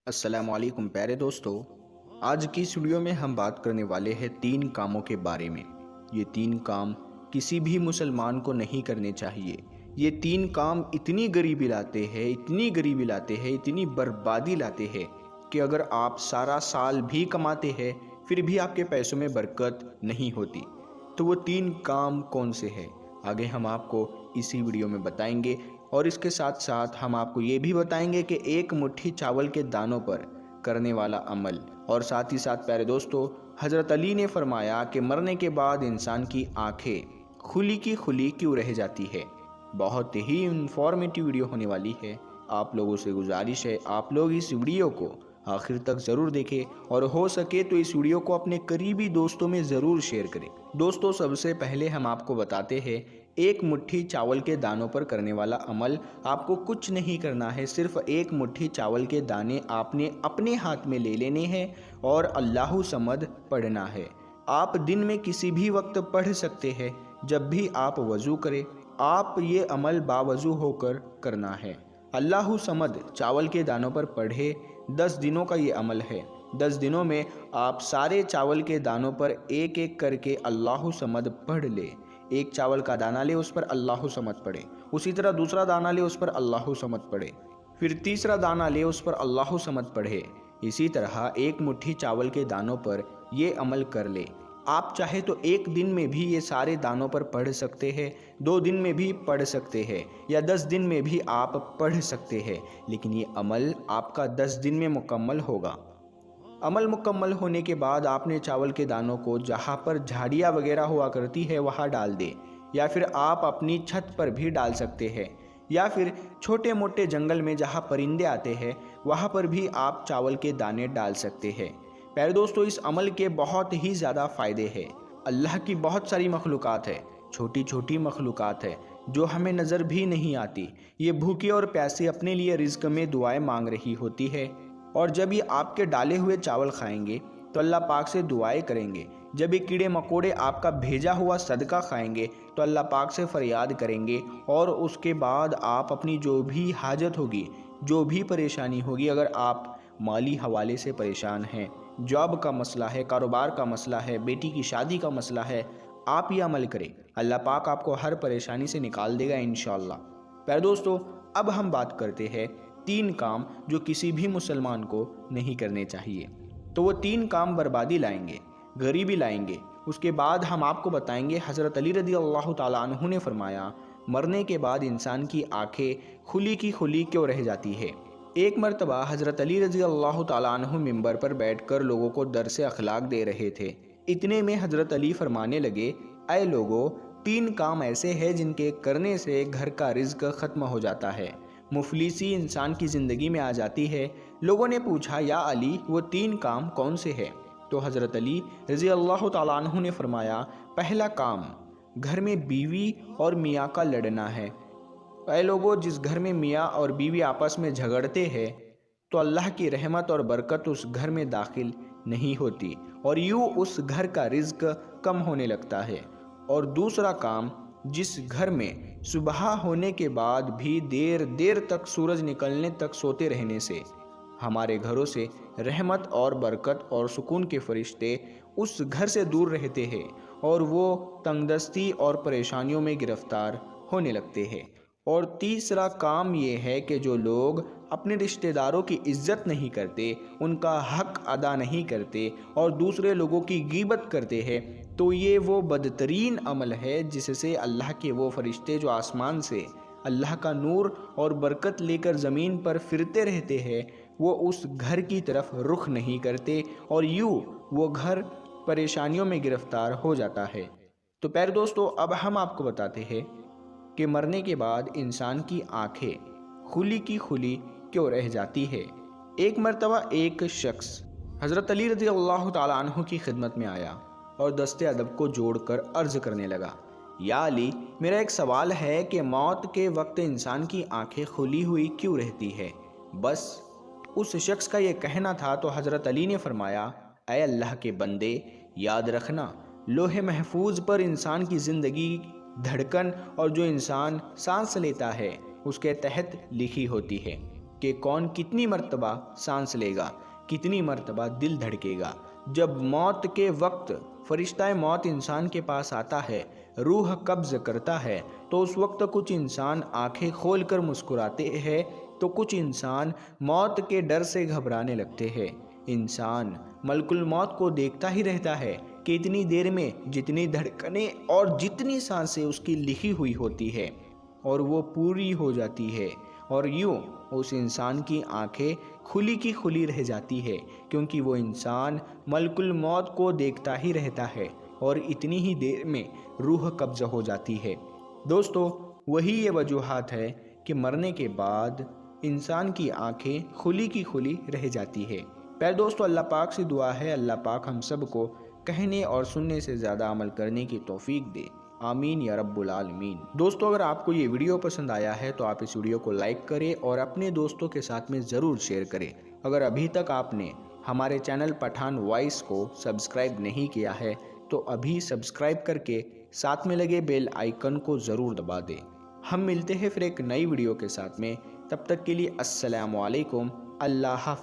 अस्सलामुअलैकुम प्यारे दोस्तों। आज की इस वीडियो में हम बात करने वाले हैं 3 कामों के बारे में। ये 3 काम किसी भी मुसलमान को नहीं करने चाहिए। ये 3 काम इतनी गरीबी लाते हैं, इतनी गरीबी लाते हैं, इतनी बर्बादी लाते हैं कि अगर आप सारा साल भी कमाते हैं फिर भी आपके पैसों में बरकत नहीं होती। तो वो 3 काम कौन से हैं आगे हम आपको इसी वीडियो में बताएंगे। और इसके साथ साथ हम आपको ये भी बताएंगे कि एक मुट्ठी चावल के दानों पर करने वाला अमल। और साथ ही साथ प्यारे दोस्तों, हज़रत अली ने फरमाया कि मरने के बाद इंसान की आंखें खुली की खुली क्यों रह जाती है। बहुत ही इंफॉर्मेटिव वीडियो होने वाली है। आप लोगों से गुजारिश है आप लोग इस वीडियो को आखिर तक ज़रूर देखें और हो सके तो इस वीडियो को अपने करीबी दोस्तों में ज़रूर शेयर करें। दोस्तों, सबसे पहले हम आपको बताते हैं एक मुट्ठी चावल के दानों पर करने वाला अमल। आपको कुछ नहीं करना है, सिर्फ एक मुट्ठी चावल के दाने आपने अपने हाथ में ले लेने हैं और अल्लाहु समद पढ़ना है। आप दिन में किसी भी वक्त पढ़ सकते हैं, जब भी आप वज़ू करें। आप ये अमल बावज़ू होकर करना है। अल्लाहु समद चावल के दानों पर पढ़े। 10 दिनों का ये अमल है। 10 दिनों में आप सारे चावल के दानों पर एक एक करके अल्लाहु समद पढ़ ले। एक चावल का दाना ले, उस पर अल्लाहु समद पढ़े। उसी तरह दूसरा दाना ले, उस पर अल्लाहु समद पढ़े। फिर तीसरा दाना ले, उस पर अल्लाहु समद पढ़े। इसी तरह एक मुट्ठी चावल के दानों पर ये अमल कर ले। आप चाहे तो एक दिन में भी ये सारे दानों पर पढ़ सकते हैं, 2 दिन में भी पढ़ सकते हैं, या 10 दिन में भी आप पढ़ सकते हैं। लेकिन ये अमल आपका 10 दिन में मुकम्मल होगा। अमल मुकम्मल होने के बाद आपने चावल के दानों को जहाँ पर झाड़ियाँ वगैरह हुआ करती है वहाँ डाल दें, या फिर आप अपनी छत पर भी डाल सकते हैं, या फिर छोटे मोटे जंगल में जहाँ परिंदे आते हैं वहाँ पर भी आप चावल के दाने डाल सकते हैं। प्यारे दोस्तों, इस अमल के बहुत ही ज़्यादा फ़ायदे हैं। अल्लाह की बहुत सारी मखलूक़ात है, छोटी छोटी मखलूक़ात है जो हमें नज़र भी नहीं आती। ये भूखे और प्यासे अपने लिए रिज़्क़ में दुआएं मांग रही होती है, और जब ये आपके डाले हुए चावल खाएंगे तो अल्लाह पाक से दुआएं करेंगे। जब ये कीड़े मकोड़े आपका भेजा हुआ सदका खाएंगे तो अल्लाह पाक से फ़रियाद करेंगे। और उसके बाद आप अपनी जो भी हाजत होगी, जो भी परेशानी होगी, अगर आप माली हवाले से परेशान हैं, जॉब का मसला है, कारोबार का मसला है, बेटी की शादी का मसला है, आप ये अमल करें, अल्लाह पाक आपको हर परेशानी से निकाल देगा इंशाअल्लाह। प्यारे दोस्तों, अब हम बात करते हैं 3 काम जो किसी भी मुसलमान को नहीं करने चाहिए। तो वो 3 काम बर्बादी लाएंगे, गरीबी लाएंगे। उसके बाद हम आपको बताएंगे हज़रत अली रज़ी अल्लाह ताला अन्हु ने फरमाया, मरने के बाद इंसान की आंखें खुली की खुली क्यों रह जाती है। एक मरतबा हज़रत अली रज़ी अल्लाह ताला अन्हु मिंबर पर बैठकर लोगों को दर्स अखलाक दे रहे थे। इतने में हज़रत अली फरमाने लगे, ऐ लोगों, 3 काम ऐसे हैं जिनके करने से घर का रिज़्क़ ख़त्म हो जाता है, मुफलिसी इंसान की ज़िंदगी में आ जाती है। लोगों ने पूछा, या अली, वो 3 काम कौन से हैं? तो हज़रत अली रज़ी अल्लाह ताला अन्हु ने फरमाया, पहला काम घर में बीवी और मियाँ का लड़ना है। ऐ लोगों, जिस घर में मियाँ और बीवी आपस में झगड़ते हैं तो अल्लाह की रहमत और बरकत उस घर में दाखिल नहीं होती, और यूँ उस घर का रिज़्क़ कम होने लगता है। और दूसरा काम, जिस घर में सुबह होने के बाद भी देर देर तक सूरज निकलने तक सोते रहने से हमारे घरों से रहमत और बरकत और सुकून के फरिश्ते उस घर से दूर रहते हैं और वो तंगदस्ती और परेशानियों में गिरफ्तार होने लगते हैं। और तीसरा काम ये है कि जो लोग अपने रिश्तेदारों की इज्जत नहीं करते, उनका हक अदा नहीं करते और दूसरे लोगों की गीबत करते हैं, तो ये वो बदतरीन अमल है जिससे अल्लाह के वो फरिश्ते जो आसमान से अल्लाह का नूर और बरकत लेकर ज़मीन पर फिरते रहते हैं, वो उस घर की तरफ रुख नहीं करते और यूँ वो घर परेशानियों में गिरफ्तार हो जाता है। तो प्यारे दोस्तों, अब हम आपको बताते हैं कि मरने के बाद इंसान की आंखें खुली की खुली क्यों रह जाती है। एक मरतबा एक शख्स हज़रत अली रज़ी अल्लाह ताला अन्हु की खिदमत में आया और दस्ते अदब को जोड़कर अर्ज़ करने लगा, या अली, मेरा एक सवाल है कि मौत के वक्त इंसान की आंखें खुली हुई क्यों रहती है। बस उस शख्स का ये कहना था तो हज़रत अली ने फरमाया, ऐ अल्लाह के बंदे, याद रखना, लोहे महफूज पर इंसान की ज़िंदगी, धड़कन और जो इंसान सांस लेता है उसके तहत लिखी होती है कि कौन कितनी मर्तबा सांस लेगा, कितनी मर्तबा दिल धड़केगा। जब मौत के वक्त फरिश्ता मौत इंसान के पास आता है, रूह कब्ज़ करता है, तो उस वक्त कुछ इंसान आंखें खोलकर मुस्कुराते हैं तो कुछ इंसान मौत के डर से घबराने लगते हैं। इंसान मलकुल मौत को देखता ही रहता है कि इतनी देर में जितनी धड़कनें और जितनी सांसें उसकी लिखी हुई होती है और वो पूरी हो जाती है, और यूँ उस इंसान की आंखें खुली की खुली रह जाती है, क्योंकि वो इंसान मलकुल मौत को देखता ही रहता है और इतनी ही देर में रूह कब्ज़ हो जाती है। दोस्तों, वही ये वजूहात है कि मरने के बाद इंसान की आंखें खुली की खुली रह जाती है। प्यारे दोस्तों, अल्लाह पाक से दुआ है, अल्लाह पाक हम सब को कहने और सुनने से ज़्यादा अमल करने की तौफीक दे। आमीन या रब्बुल आलमीन। दोस्तों, अगर आपको ये वीडियो पसंद आया है तो आप इस वीडियो को लाइक करें और अपने दोस्तों के साथ में ज़रूर शेयर करें। अगर अभी तक आपने हमारे चैनल पठान वॉइस को सब्सक्राइब नहीं किया है तो अभी सब्सक्राइब करके साथ में लगे बेल आइकन को ज़रूर दबा दें। हम मिलते हैं फिर एक नई वीडियो के साथ में, तब तक के लिए अस्सलामु अलैकुम, अल्लाह हाफ़िज़।